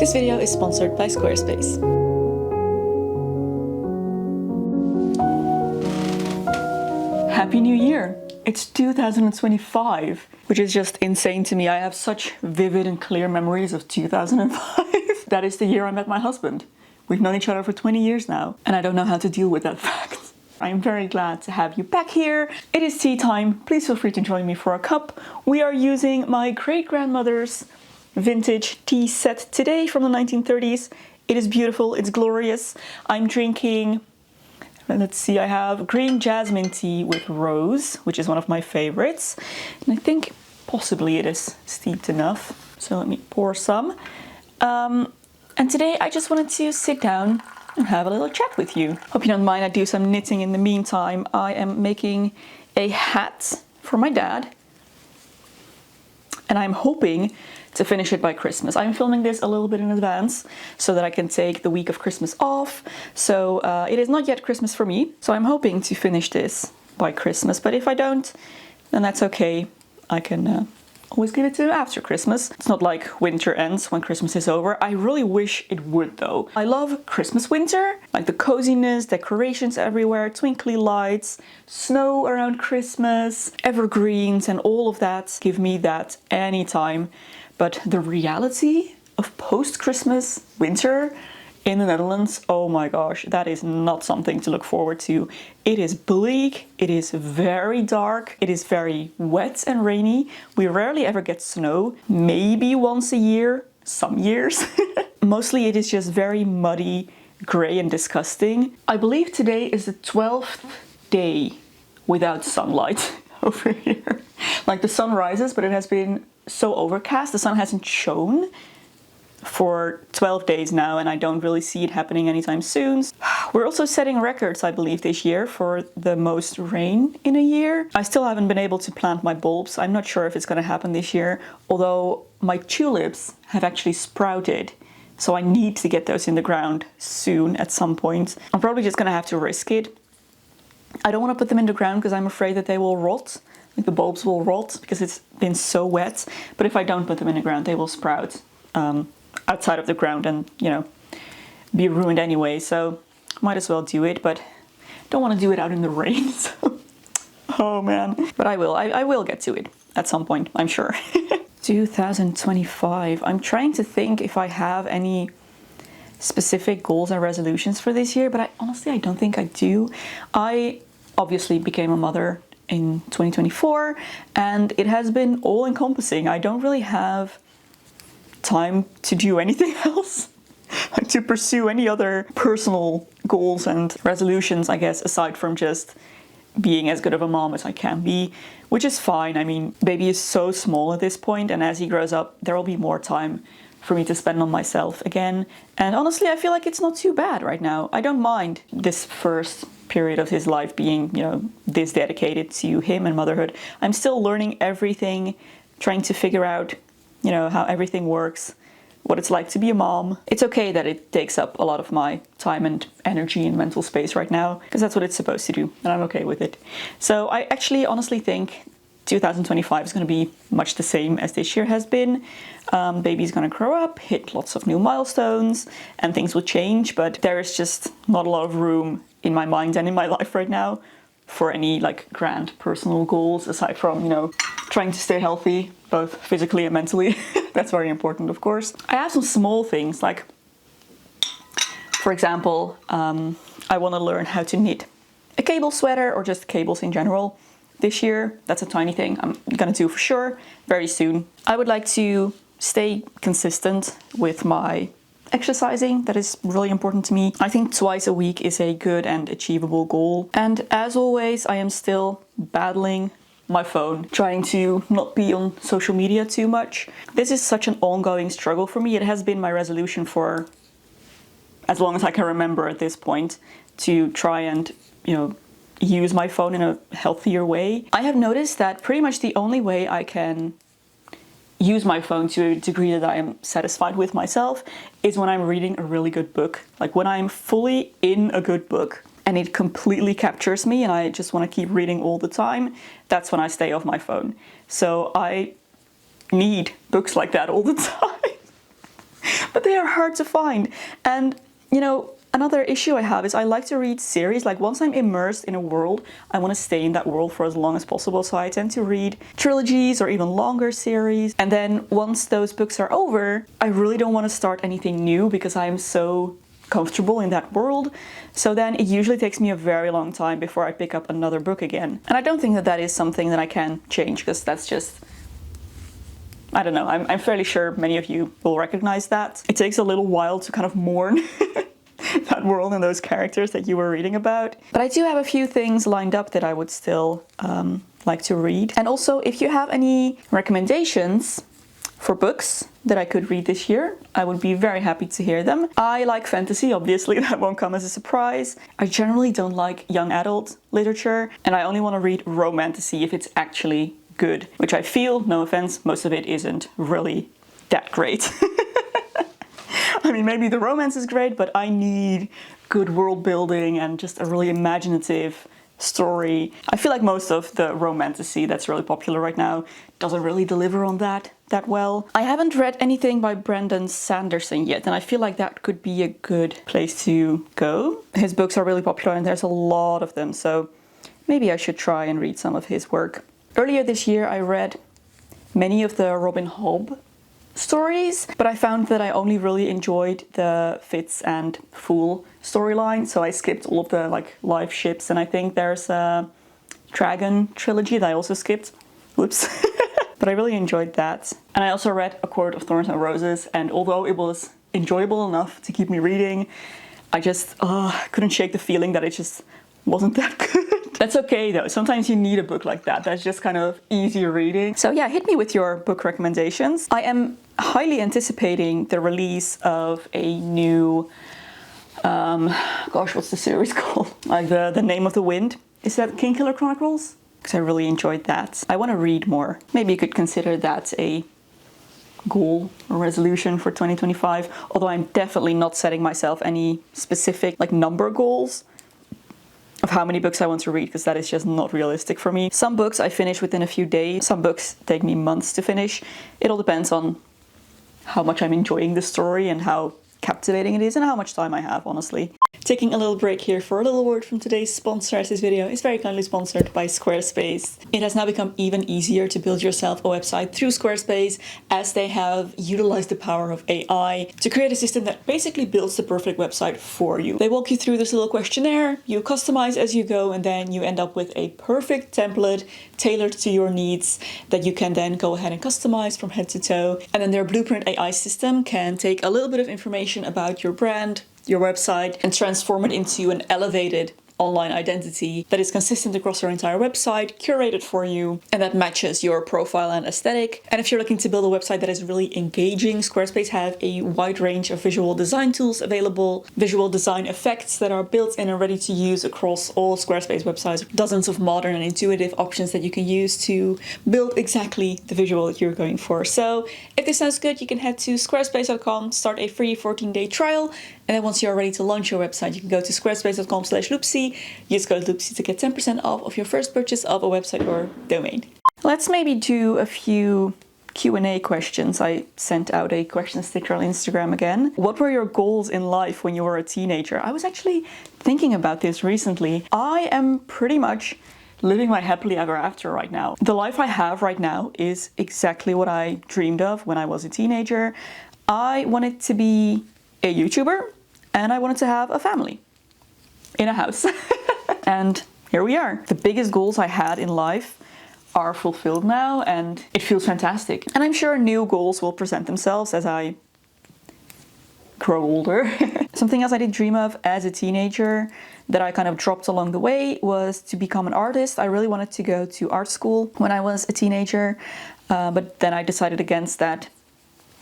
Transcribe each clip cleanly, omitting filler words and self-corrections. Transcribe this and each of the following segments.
This video is sponsored by Squarespace. Happy New Year! It's 2025, which is just insane to me. I have such vivid and clear memories of 2005. That is the year I met my husband. We've known each other for 20 years now, and I don't know how to deal with that fact. I'm very glad to have you back here. It is tea time. Please feel free to join me for a cup. We are using my great-grandmother's vintage tea set today from the 1930s. It is beautiful, it's glorious. I'm drinking, let's see, I have green jasmine tea with rose, which is one of my favorites. And I think possibly it is steeped enough. So let me pour some. And today I just wanted to sit down and have a little chat with you. Hope you don't mind I do some knitting in the meantime. I am making a hat for my dad. And I'm hoping to finish it by Christmas. I'm filming this a little bit in advance so that I can take the week of Christmas off. So it is not yet Christmas for me. So I'm hoping to finish this by Christmas. But if I don't, then that's okay. I can always give it to after Christmas. It's not like winter ends when Christmas is over. I really wish it would though. I love Christmas winter, like the coziness, decorations everywhere, twinkly lights, snow around Christmas, evergreens and all of that. Give me that anytime. But the reality of post-Christmas winter in the Netherlands, oh my gosh, that is not something to look forward to. It is bleak, it is very dark, it is very wet and rainy. We rarely ever get snow, maybe once a year, some years. Mostly it is just very muddy, grey and disgusting. I believe today is the 12th day without sunlight over here. Like the sun rises, but it has been so overcast, the sun hasn't shone for 12 days now, and I don't really see it happening anytime soon. We're also setting records, I believe, this year for the most rain in a year. I still haven't been able to plant my bulbs. I'm not sure if it's going to happen this year, although my tulips have actually sprouted. So I need to get those in the ground soon at some point. I'm probably just going to have to risk it. I don't want to put them in the ground because I'm afraid that they will rot. Like the bulbs will rot because it's been so wet. But if I don't put them in the ground, they will sprout outside of the ground and, you know, be ruined anyway. So might as well do it, but don't want to do it out in the rain. So. Oh man. But I will get to it at some point, I'm sure. 2025. I'm trying to think if I have any specific goals and resolutions for this year, but honestly, I don't think I do. I obviously became a mother in 2024 and it has been all encompassing. I don't really have time to do anything else, like to pursue any other personal goals and resolutions, I guess, aside from just being as good of a mom as I can be, which is fine. I mean, baby is so small at this point, and as he grows up, there will be more time for me to spend on myself again. And honestly, I feel like it's not too bad right now. I don't mind this first period of his life being, you know, this dedicated to him and motherhood. I'm still learning everything, trying to figure out, you know, how everything works, what it's like to be a mom. It's okay that it takes up a lot of my time and energy and mental space right now, because that's what it's supposed to do, and I'm okay with it. So I actually honestly think 2025 is going to be much the same as this year has been. Baby's going to grow up, hit lots of new milestones, and things will change, but there is just not a lot of room in my mind and in my life right now for any like grand personal goals, aside from, you know, trying to stay healthy, both physically and mentally. That's very important, of course. I have some small things, like, for example, I want to learn how to knit a cable sweater or just cables in general this year. That's a tiny thing I'm gonna do for sure very soon. I would like to stay consistent with my exercising. That is really important to me. I think twice a week is a good and achievable goal. And as always, I am still battling my phone, trying to not be on social media too much. This is such an ongoing struggle for me. It has been my resolution for as long as I can remember at this point to try and, you know, use my phone in a healthier way. I have noticed that pretty much the only way I can use my phone to a degree that I am satisfied with myself is when I'm reading a really good book. Like when I'm fully in a good book and it completely captures me and I just want to keep reading all the time, that's when I stay off my phone. So I need books like that all the time. but they are hard to find. And, you know, another issue I have is I like to read series. Like once I'm immersed in a world, I want to stay in that world for as long as possible. So I tend to read trilogies or even longer series. And then once those books are over, I really don't want to start anything new because I am so comfortable in that world. So then it usually takes me a very long time before I pick up another book again. And I don't think that that is something that I can change because that's just, I don't know, I'm fairly sure many of you will recognize that. It takes a little while to kind of mourn that world and those characters that you were reading about. But I do have a few things lined up that I would still like to read. And also, if you have any recommendations for books that I could read this year, I would be very happy to hear them. I like fantasy, obviously, that won't come as a surprise. I generally don't like young adult literature, and I only want to read romantasy if it's actually good, which I feel, no offense, most of it isn't really that great. I mean, maybe the romance is great, but I need good world building and just a really imaginative story. I feel like most of the romantasy that's really popular right now doesn't really deliver on that well. I haven't read anything by Brandon Sanderson yet, and I feel like that could be a good place to go. His books are really popular and there's a lot of them, so maybe I should try and read some of his work. Earlier this year I read many of the Robin Hobb stories, but I found that I only really enjoyed the Fitz and Fool storyline, so I skipped all of the like live ships, and I think there's a Dragon trilogy that I also skipped. Whoops. But I really enjoyed that. And I also read A Court of Thorns and Roses, and although it was enjoyable enough to keep me reading, I just couldn't shake the feeling that it just wasn't that good. That's okay though, sometimes you need a book like that that's just kind of easy reading. So yeah, hit me with your book recommendations. I am highly anticipating the release of a new, gosh, what's the series called? Like the Name of the Wind. Is that Kingkiller Chronicles? Because I really enjoyed that. I want to read more. Maybe you could consider that a goal or resolution for 2025, although I'm definitely not setting myself any specific like number goals of how many books I want to read, because that is just not realistic for me. Some books I finish within a few days, some books take me months to finish. It all depends on how much I'm enjoying the story and how captivating it is and how much time I have, honestly. Taking a little break here for a little word from today's sponsor, as this video is very kindly sponsored by Squarespace. It has now become even easier to build yourself a website through Squarespace, as they have utilized the power of AI to create a system that basically builds the perfect website for you. They walk you through this little questionnaire, you customize as you go, and then you end up with a perfect template tailored to your needs that you can then go ahead and customize from head to toe. And then their Blueprint AI system can take a little bit of information about your brand, your website, and transform it into an elevated online identity that is consistent across your entire website, curated for you, and that matches your profile and aesthetic. And if you're looking to build a website that is really engaging, Squarespace have a wide range of visual design tools available, visual design effects that are built in and ready to use across all Squarespace websites, dozens of modern and intuitive options that you can use to build exactly the visual that you're going for. So if this sounds good, you can head to squarespace.com, start a free 14-day trial, and then once you're ready to launch your website, you can go to squarespace.com/Loepsie. Use code Loepsie to get 10% off of your first purchase of a website or domain. Let's maybe do a few Q&A questions. I sent out a question sticker on Instagram again. What were your goals in life when you were a teenager? I was actually thinking about this recently. I am pretty much living my happily ever after right now. The life I have right now is exactly what I dreamed of when I was a teenager. I wanted to be a YouTuber and I wanted to have a family in a house. And here we are. The biggest goals I had in life are fulfilled now, and it feels fantastic. And I'm sure new goals will present themselves as I grow older. Something else I did dream of as a teenager that I kind of dropped along the way was to become an artist. I really wanted to go to art school when I was a teenager, but then I decided against that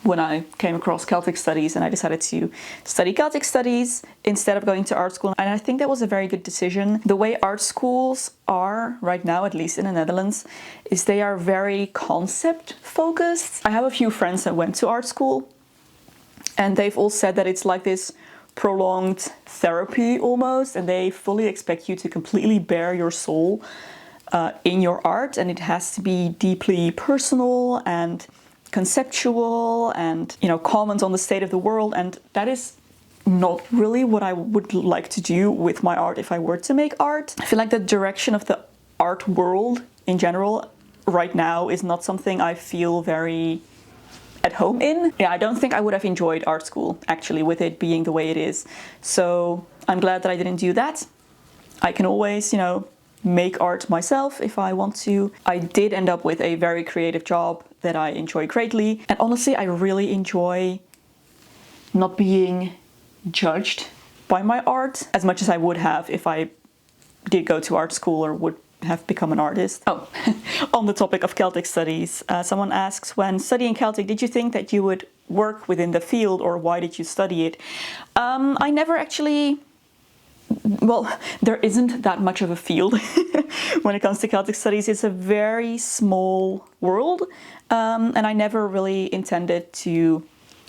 when I came across Celtic studies, and I decided to study Celtic studies instead of going to art school. And I think that was a very good decision. The way art schools are right now, at least in the Netherlands, is they are very concept focused. I have a few friends that went to art school, and they've all said that it's like this prolonged therapy almost, and they fully expect you to completely bare your soul in your art, and it has to be deeply personal and conceptual and, you know, comment on the state of the world, and that is not really what I would like to do with my art if I were to make art. I feel like the direction of the art world in general right now is not something I feel very at home in. Yeah, I don't think I would have enjoyed art school actually with it being the way it is. So I'm glad that I didn't do that. I can always, you know, make art myself if I want to. I did end up with a very creative job that I enjoy greatly. And honestly, I really enjoy not being judged by my art as much as I would have if I did go to art school or would have become an artist. Oh, on the topic of Celtic studies, someone asks, when studying Celtic, did you think that you would work within the field, or why did you study it? I never actually, well, there isn't that much of a field when it comes to Celtic studies. It's a very small world, and I never really intended to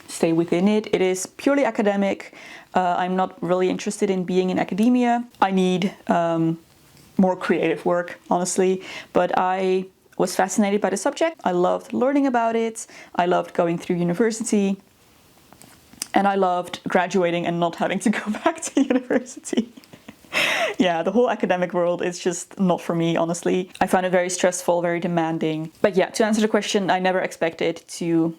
stay within it. It is purely academic. I'm not really interested in being in academia. I need more creative work, honestly, but I was fascinated by the subject. I loved learning about it. I loved going through university, and I loved graduating and not having to go back to university. Yeah, the whole academic world is just not for me, honestly. I found it very stressful, very demanding. But yeah, to answer the question, I never expected to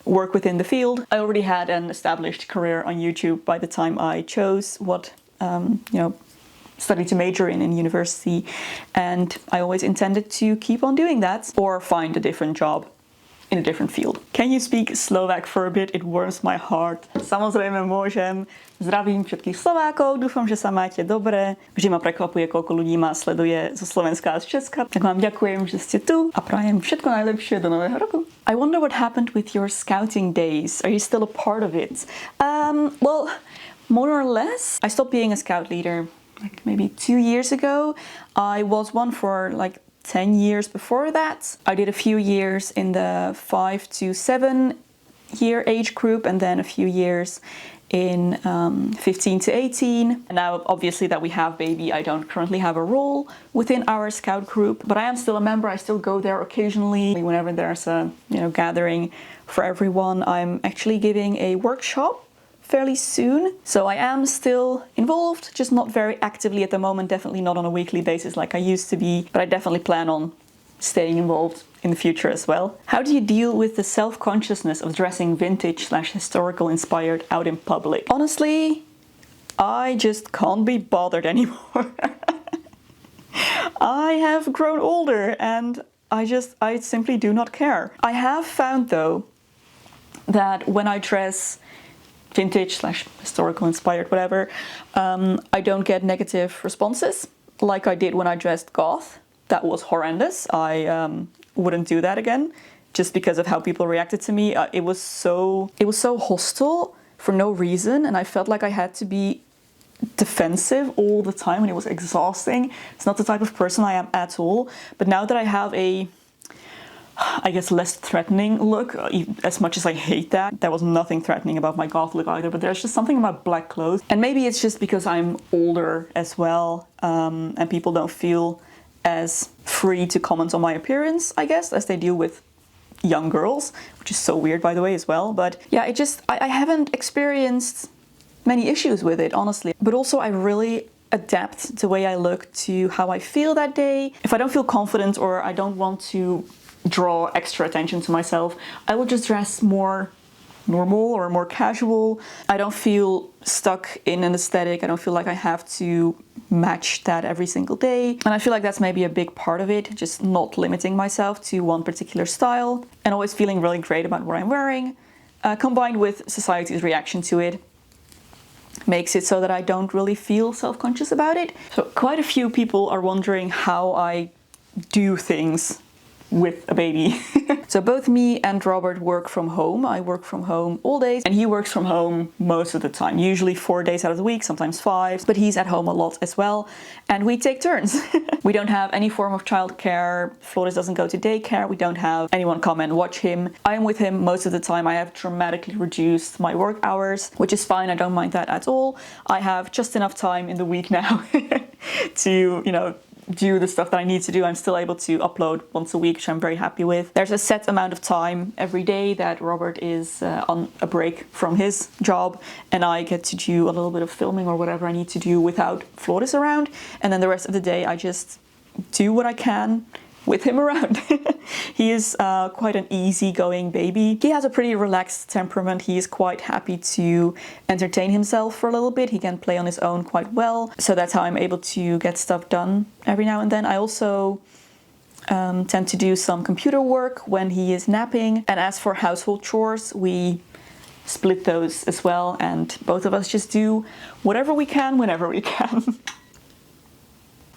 work within the field. I already had an established career on YouTube by the time I chose what, study to major in university, and I always intended to keep on doing that or find a different job in a different field. Can you speak Slovak for a bit? It warms my heart. Samozrejme môžem. Zdravím všetkých Slovákov, dúfam, že sa máte dobre. Vždy ma prekvapuje, koľko ľudí ma sleduje zo Slovenska a z Česka. Tak vám ďakujem, že ste tu a prajem všetko najlepšie do nového roku. I wonder what happened with your scouting days. Are you still a part of it? Well, more or less. I stopped being a scout leader like maybe 2 years ago. I was one for like 10 years before that. I did a few years in the 5 to 7 year age group, and then a few years in 15 to 18. And now obviously that we have baby, I don't currently have a role within our scout group, but I am still a member. I still go there occasionally whenever there's a gathering for everyone. I'm actually giving a workshop fairly soon, so I am still involved, just not very actively at the moment, definitely not on a weekly basis like I used to be, but I definitely plan on staying involved in the future as well. How do you deal with the self-consciousness of dressing vintage/historical inspired out in public? Honestly, I just can't be bothered anymore. I have grown older and I simply do not care. I have found though that when I dress vintage/historical inspired, whatever, I don't get negative responses like I did when I dressed goth. That was horrendous. I wouldn't do that again just because of how people reacted to me. It was so hostile for no reason, and I felt like I had to be defensive all the time, and it was exhausting. It's not the type of person I am at all. But now that I have a, I guess, less threatening look, as much as I hate that. There was nothing threatening about my goth look either, but there's just something about black clothes. And maybe it's just because I'm older as well, and people don't feel as free to comment on my appearance, I guess, as they do with young girls, which is so weird, by the way, as well. But yeah, I haven't experienced many issues with it, honestly. But also I really adapt the way I look to how I feel that day. If I don't feel confident or I don't want to draw extra attention to myself, I will just dress more normal or more casual. I don't feel stuck in an aesthetic. I don't feel like I have to match that every single day. And I feel like that's maybe a big part of it, just not limiting myself to one particular style and always feeling really great about what I'm wearing, combined with society's reaction to it, makes it so that I don't really feel self-conscious about it. So quite a few people are wondering how I do things with a baby. So both me and Robert work from home. I work from home all days and he works from home most of the time, usually 4 days out of the week, sometimes 5, but he's at home a lot as well, and we take turns. We don't have any form of childcare. Floris doesn't go to daycare. We don't have anyone come and watch him. I am with him most of the time. I have dramatically reduced my work hours, which is fine. I don't mind that at all. I have just enough time in the week now to, do the stuff that I need to do. I'm still able to upload once a week, which I'm very happy with. There's a set amount of time every day that Robert is on a break from his job, and I get to do a little bit of filming or whatever I need to do without Floris around. And then the rest of the day I just do what I can with him around. He is quite an easygoing baby. He has a pretty relaxed temperament. He is quite happy to entertain himself for a little bit. He can play on his own quite well. So that's how I'm able to get stuff done every now and then. I also tend to do some computer work when he is napping. And as for household chores, we split those as well. And both of us just do whatever we can, whenever we can.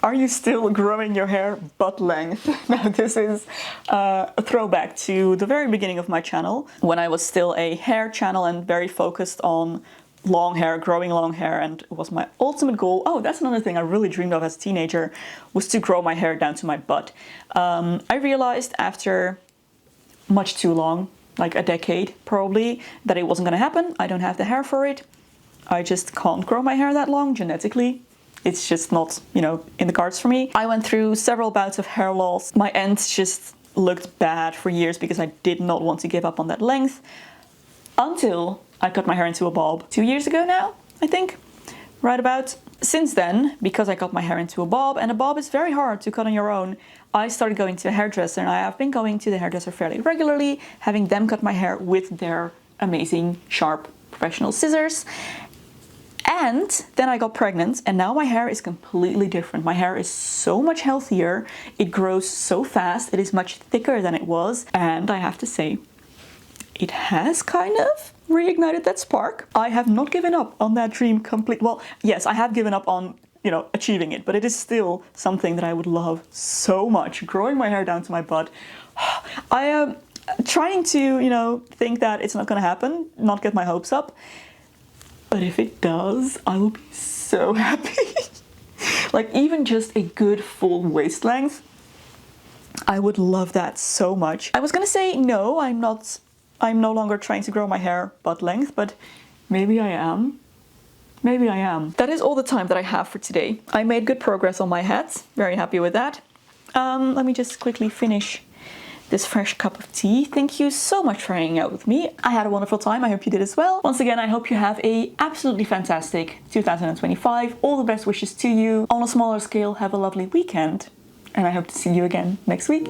Are you still growing your hair butt length? Now this is a throwback to the very beginning of my channel, when I was still a hair channel and very focused on long hair, growing long hair, and it was my ultimate goal. Oh, that's another thing I really dreamed of as a teenager, was to grow my hair down to my butt. I realized after much too long, like a decade probably, that it wasn't gonna happen. I don't have the hair for it. I just can't grow my hair that long genetically. It's just not, you know, in the cards for me. I went through several bouts of hair loss. My ends just looked bad for years because I did not want to give up on that length, until I cut my hair into a bob 2 years ago now, I think, right about. Since then, because I cut my hair into a bob, and a bob is very hard to cut on your own, I started going to a hairdresser, and I have been going to the hairdresser fairly regularly, having them cut my hair with their amazing, sharp, professional scissors. And then I got pregnant, and now my hair is completely different. My hair is so much healthier. It grows so fast. It is much thicker than it was. And I have to say, it has kind of reignited that spark. I have not given up on that dream completely. Well, yes, I have given up on, you know, achieving it, but it is still something that I would love so much. Growing my hair down to my butt. I am trying to, you know, think that it's not going to happen, not get my hopes up. But if it does, I will be so happy. Like even just a good full waist length, I would love that so much. I was gonna say no, I'm no longer trying to grow my hair butt length, but maybe I am. Maybe I am. That is all the time that I have for today. I made good progress on my hats, very happy with that. Let me just quickly finish this fresh cup of tea. Thank you so much for hanging out with me. I had a wonderful time. I hope you did as well. Once again, I hope you have a absolutely fantastic 2025. All the best wishes to you. On a smaller scale, have a lovely weekend. And I hope to see you again next week.